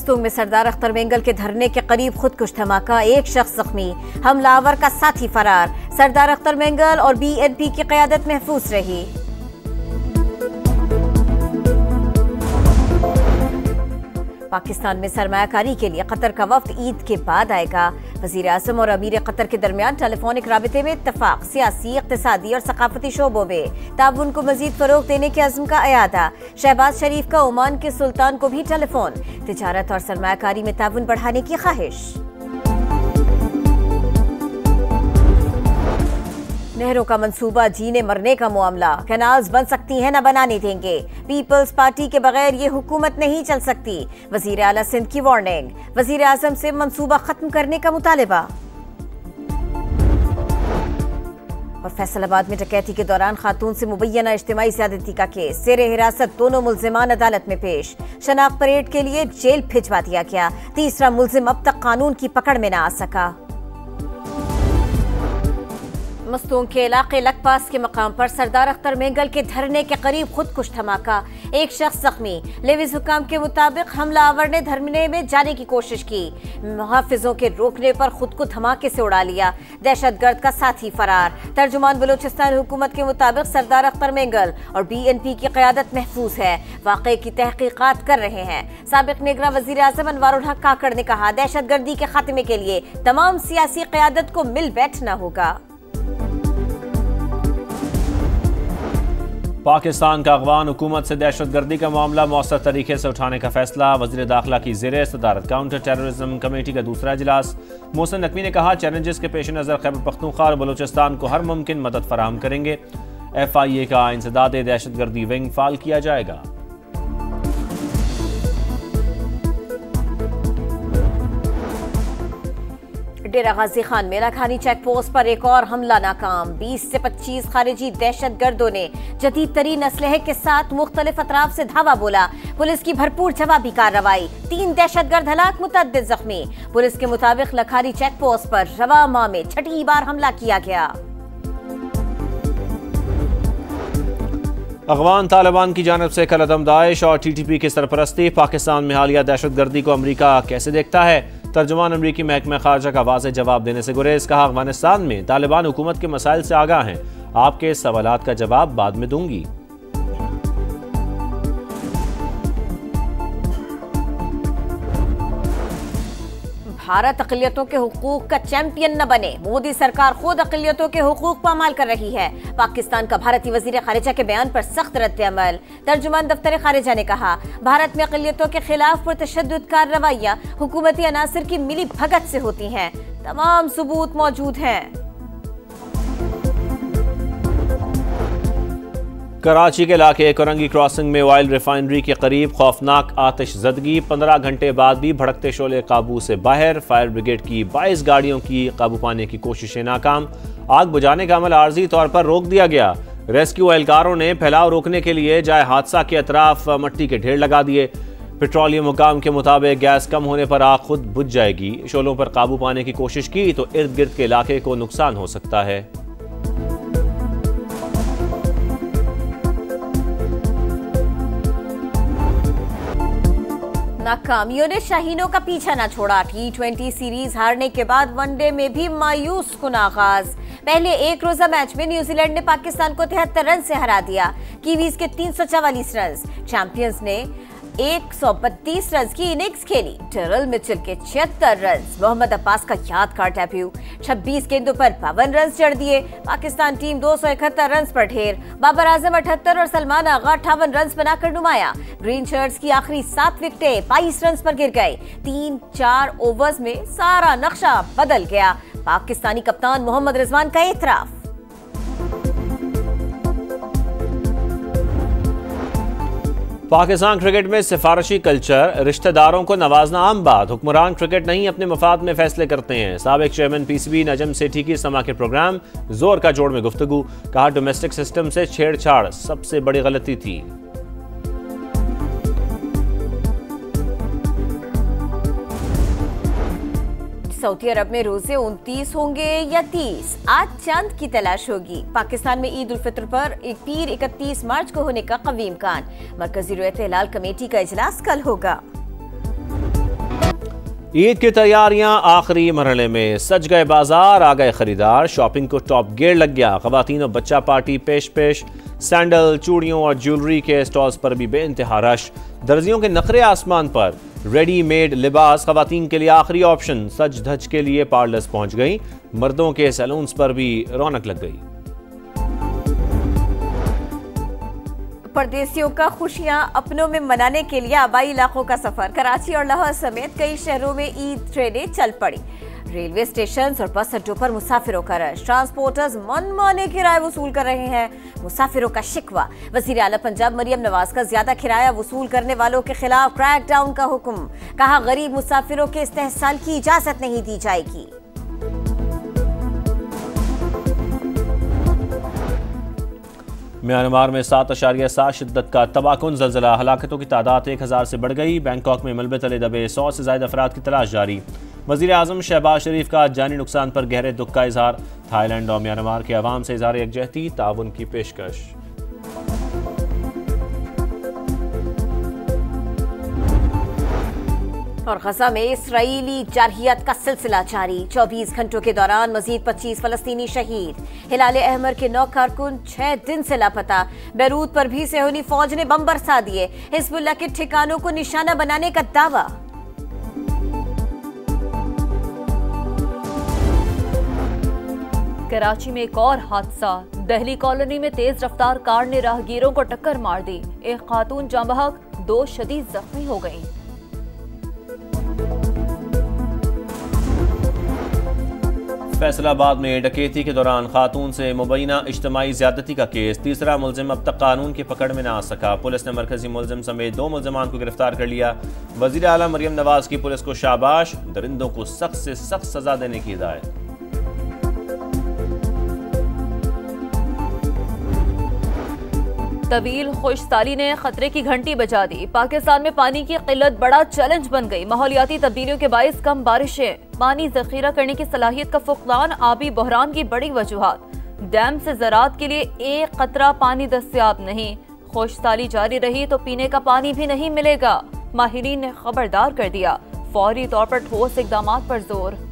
मस्तूंग में सरदार अख्तर मेंगल के धरने के करीब खुदकुश धमाका, एक शख्स जख्मी, हमलावर का साथी फरार। सरदार अख्तर मेंगल और बीएनपी की क़यादत महफूज रही। पाकिस्तान में सरमायाकारी के लिए कतर का वफ्द ईद के बाद आएगा। वज़ीर आज़म और अमीर कतर के दरमियान टेलीफोनिक राबिते में इत्तफाक, सियासी, इक़्तिसादी और सकाफती शोबों में ताउन को मजीद फरोग देने के अज़्म का अयादा। शहबाज शरीफ का ओमान के सुल्तान को भी टेलीफोन, तिजारत और सरमायाकारी में ताउन बढ़ाने की ख्वाहिश। नहरों का मंसूबा जीने मरने का मामला, कैनाल्स बन सकती हैं न बनाने देंगे। पीपल्स पार्टी के बगैर ये हुकूमत नहीं चल सकती। वजीर आला सिंध की वार्निंग, वजीर आजम से मंसूबा खत्म करने का मुतालिबा। और फैसलाबाद में डकैती के दौरान खातून से मुबैना इज्तिमाई ज़्यादती का केस, ज़ेरे हिरासत दोनों मुल्जिमान अदालत में पेश। शनाख्त परेड के लिए जेल भिजवा दिया गया। तीसरा मुल्जिम अब तक कानून की पकड़ में न आ सका। मस्तूंग के इलाके लकपास के मकाम पर सरदार अख्तर मेंगल के धरने के करीब खुदकुश धमाका, एक शख्स जख्मी। लेविस हुकाम के मुताबिक हमलावर ने धरने में जाने की कोशिश की, मुहाफिजों के रोकने पर खुद को धमाके से उड़ा लिया। दहशतगर्द का साथी फरार। तर्जुमान बलूचिस्तान हुकूमत के मुताबिक सरदार अख्तर मेंगल और बीएनपी की क़यादत महफूज है, वाक़े की तहकीकात कर रहे हैं। साबिक निगरान वज़ीर आज़म अनवारुल हक काकड़ ने कहा, दहशतगर्दी के खात्मे के लिए तमाम सियासी क़यादत को मिल बैठना होगा। पाकिस्तान का अफगान हुकूमत से दहशतगर्दी का मामला मौसर तरीके से उठाने का फैसला। वज़ीर दाखिला की ज़ेरे सदारत काउंटर टेररिज्म कमेटी का दूसरा इजलास। मोहसिन नकवी ने कहा, चैलेंजेस के पेश नज़र खैबर पख्तूनख्वा और बलूचिस्तान को हर मुमकिन मदद फराहम करेंगे। FIA का इंसदाद दहशतगर्दी विंग फाल किया जाएगा। डेरा गाजी खान में लखानी चेक पोस्ट पर एक और हमला नाकाम। 20 से 25 खारिजी दहशतगर्दों ने जदीद तरीन असलहे के साथ मुख्तलिफ अतराफ से धावा बोला। पुलिस की भरपूर जवाबी कार्रवाई, 3 दहशतगर्द हलाक, मुतअद्दिद जख्मी। पुलिस के मुताबिक लखानी चेक पोस्ट पर रवा माह में छठी बार हमला किया गया। अफगान तालिबान की जानिब से कलअदम दाइश और TTP की सरपरस्ती। पाकिस्तान में हालिया दहशतगर्दी को अमरीका कैसे देखता है? तर्जुमान अमरीकी महकमा खारजा का वाज़ेह जवाब देने से गुरेज। कहा, अफगानिस्तान में तालिबान हुकूमत के मसाइल से आगाह हैं, आपके सवालात का जवाब बाद में दूंगी। भारत अक़लियतों के हुकूक का चैंपियन न बने, मोदी सरकार खुद अक़लियतों के हुकूक पर अमल कर रही है। पाकिस्तान का भारतीय वज़ीर ख़ारिजा के बयान पर सख्त रद्द-ए-अमल। तर्जुमान दफ्तर ख़ारिजा ने कहा, भारत में अक़लियतों के खिलाफ पुरतशद्दुद कार्रवाइयाँ हुकूमती अनासर की मिली भगत से होती हैं, तमाम सबूत मौजूद हैं। कराची के इलाके कोरंगी क्रॉसिंग में ऑयल रिफाइनरी के करीब खौफनाक आतिशज़दगी। 15 घंटे बाद भी भड़कते शोले काबू से बाहर। फायर ब्रिगेड की 22 गाड़ियों की काबू पाने की कोशिशें नाकाम। आग बुझाने का अमल आर्जी तौर पर रोक दिया गया। रेस्क्यू एहलकारों ने फैलाव रोकने के लिए जाए हादसा के अतराफ मट्टी के ढेर लगा दिए। पेट्रोलियम हुकाम के मुताबिक गैस कम होने पर आग खुद बुझ जाएगी। शोलों पर काबू पाने की कोशिश की तो इर्द गिर्द के इलाके को नुकसान हो सकता है। नाकामियों ने शाहीनों का पीछा न छोड़ा। T20 सीरीज हारने के बाद वनडे में भी मायूस कुन आगाज। पहले एक रोजा मैच में न्यूजीलैंड ने पाकिस्तान को 73 रन से हरा दिया। कीवीज के 344 रन। चैंपियंस ने 132 रन की इनिंग्स खेली। टेरल मिचेल के 76 रन। मोहम्मद अब्बास का यादगार डेब्यू, 26 गेंदों पर 52 रन जड़ दिए। पाकिस्तान टीम 271 रन पर ढेर। बाबर आजम 78 और सलमान आगा 58 रन बनाकर नुमाया। ग्रीन शर्ट्स की आखिरी 7 विकेटें 22 रन पर गिर गए। 3-4 ओवर्स में सारा नक्शा बदल गया। पाकिस्तानी कप्तान मोहम्मद रिजवान का एतराफ। पाकिस्तान क्रिकेट में सिफारिशी कल्चर, रिश्तेदारों को नवाजना आम बात। हुक्मरान क्रिकेट नहीं अपने मफाद में फैसले करते हैं। साबिक चेयरमैन PCB नजम सेठी की समा के प्रोग्राम जोर का जोड़ में गुफ्तगू। कहा, डोमेस्टिक सिस्टम से छेड़छाड़ सबसे बड़ी गलती थी। सऊदी अरब में रोजे 29 होंगे या 30, आज चांद की तलाश होगी। पाकिस्तान में ईद उल फित्र पर पीर 31 मार्च को होने का कवी इम्कान। मरकजी रुयत हिलाल कमेटी का इजलास कल होगा। ईद की तैयारियां आखिरी मरहले में, सज गए बाजार, आ गए खरीदार, शॉपिंग को टॉप गियर लग गया। खवातीन और बच्चा पार्टी पेश सैंडल, चूड़ियों और ज्वेलरी के स्टॉल्स पर भी बेइंतहा रश। दर्जियों के नखरे आसमान पर, रेडीमेड लिबास खवातीन के लिए आखिरी ऑप्शन। सज धज के लिए पार्लर्स पहुंच गई, मर्दों के सैलून्स पर भी रौनक लग गई। परदेसियों का खुशियां अपनों में मनाने के लिए आबाई इलाकों का सफर। कराची और लाहौर समेत कई शहरों में ईद ट्रेनें चल पड़ी। रेलवे स्टेशन और बस अड्डों पर मुसाफिरों का रश। ट्रांसपोर्टर्स मनमाने किराए वसूल कर रहे हैं। मुसाफिरों का शिकवा। वजीर आला पंजाब मरियम नवाज का ज्यादा किराया वसूल करने वालों के खिलाफ क्रैकडाउन का हुक्म। कहा, गरीब मुसाफिरों के इस्तेहसाल की इजाजत नहीं दी जाएगी। म्यांमार में 7.7 शिद्दत का तबाहकुन ज़लज़ला, हलाकतों की तादाद 1000 से बढ़ गई। बैंकॉक में मलबे तले दबे 100 से ज़ायद अफराद की तलाश जारी। वज़ीर आज़म शहबाज शरीफ का जानी नुकसान पर गहरे दुख का इजहार। थाईलैंड और म्यांमार के अवाम से इजहार यकजहती, ताउन की पेशकश। और गजा में इसराइली जारहियत का सिलसिला जारी। 24 घंटों के दौरान मजीद 25 फलस्तीनी शहीद। हिलाले अहमर के 9 कारकुन 6 दिन से लापता। बैरूत पर भी सेहूनी फौज ने बम बरसा दिए। हिजबुल्लाह के ठिकानों को निशाना बनाने का दावा। कराची में एक और हादसा। दहली कॉलोनी में तेज रफ्तार कार ने राहगीरों को टक्कर मार दी। एक खातून जाँ बहक, 2 शदीद जख्मी हो गईं। फैसलाबाद में डकैती के दौरान खातून से मुबैना इज्तिमाई ज्यादती का केस। तीसरा मुलजिम अब तक कानून की पकड़ में न आ सका। पुलिस ने मरकजी मुलजिम समेत 2 मुलजमान को गिरफ्तार कर लिया। वजीर आला मरियम नवाज की पुलिस को शाबाश, दरिंदों को सख्त से सख्त सजा देने की हिदायत। तवील खुशसाली ने खतरे की घंटी बजा दी। पाकिस्तान में पानी की किल्लत बड़ा चैलेंज बन गई। माहौलियाती तब्दीलियों के बाइस कम बारिशें, पानी जखीरा करने की सलाहियत का फुकदान आबी बहरान की बड़ी वजूहात। डैम से ज़राअत के लिए एक कतरा पानी दस्तयाब नहीं। खुशसाली जारी रही तो पीने का पानी भी नहीं मिलेगा। माहिरीन ने खबरदार कर दिया। फौरी तौर पर ठोस इकदाम पर जोर।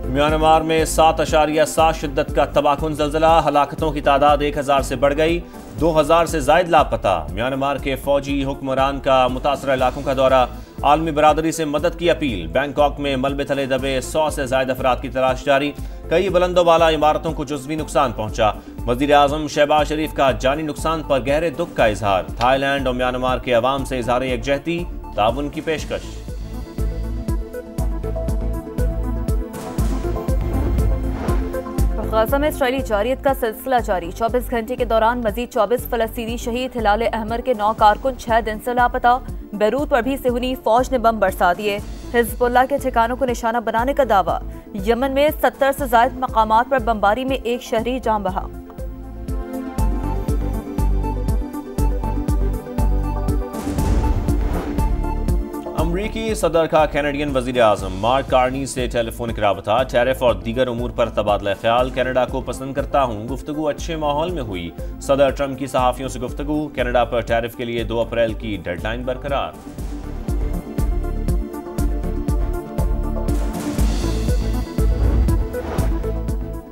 म्यांमार में 7.7 शिद्दत का तबाहकुन ज़लज़ला, हलाकतों की तादाद 1000 से बढ़ गई। 2000 से ज़ायद लापता। म्यांमार के फौजी हुक्मरान का मुतासरा इलाकों का दौरा। आलमी बरादरी से मदद की अपील। बैंकॉक में मलबे तले दबे 100 से ज़ायद अफराद की तलाश जारी। कई बुलंदोबाला इमारतों को जुज़वी नुकसान पहुंचा। वज़ीर आज़म शहबाज शरीफ का जानी नुकसान पर गहरे दुख का इजहार। थाईलैंड और म्यांमार के अवाम से इजहार यकजहती, ताउन की पेशकश। गजा में इसराइली जारियत का सिलसिला जारी। 24 घंटे के दौरान मजीद 24 फलस्तीनी शहीद। हिलाले अहमर के 9 कारकुन 6 दिन से लापता। बैरूत पर भी सेहूनी फौज ने बम बरसा दिए। हिजबुल्लाह के ठिकानों को निशाना बनाने का दावा। यमन में 70 से ज़ायद मकामात पर बमबारी में एक शहरी जाँ बहक। अमरीकी सदर का कैनेडियन वजीर आज़म मार्क कार्नी से टेलीफोनिक राबता। टैरिफ और दीगर उमूर पर तबादला ख्याल। कनाडा को पसंद करता हूँ, गुफ्तगू अच्छे माहौल में हुई। सदर ट्रंप की सहाफ़ियों से गुफ्तगू। कनाडा पर टैरिफ के लिए 2 अप्रैल की डेडलाइन बरकरार।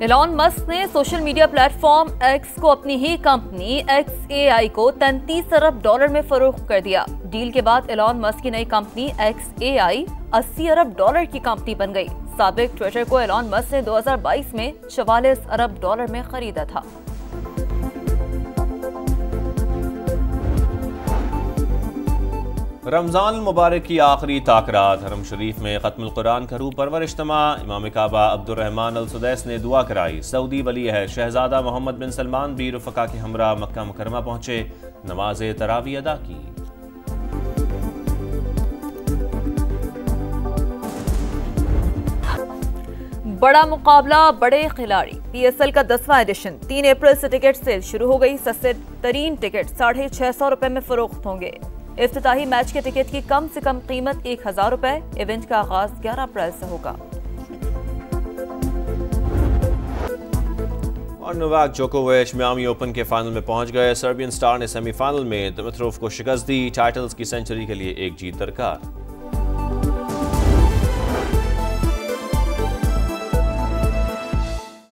एलॉन मस्क ने सोशल मीडिया प्लेटफॉर्म एक्स को अपनी ही कंपनी XAI को $33 अरब में फरोख्त कर दिया। डील के बाद एलॉन मस्क की नई कंपनी XAI $80 अरब की कंपनी बन गई। साबिक ट्विटर को एलॉन मस्क ने 2022 में $44 अरब में खरीदा था। रमज़ान मुबारक की आखिरी ताकरात। हरम शरीफ में ख़त्मुल कुरान का रूह परवर इज्तिमा। इमाम काबा अब्दुर्रहमान अल सुदैस ने दुआ कराई। सऊदी वली है शहजादा मोहम्मद बिन सलमान भी रफ़का के हमरा मक्का मुकरमा पहुंचे, नमाज तरावी अदा की। बड़ा मुकाबला, बड़े खिलाड़ी। PSL का 10वां एडिशन 3 अप्रैल से टिकट सेल शुरू हो गई। सस्ते तरीन टिकट 650 रुपए में फरोख्त होंगे। इफ्तिताही मैच के टिकट की कम से कम कीमत 1000 रुपए। इवेंट का आगाज 11 अप्रैल से होगा। और नोवाक जोकोविच मियामी ओपन के फाइनल में पहुंच गए। सर्बियन स्टार ने सेमीफाइनल में दिमित्रोव को शिकस्त दी। टाइटल्स की सेंचुरी के लिए एक जीत दरकार।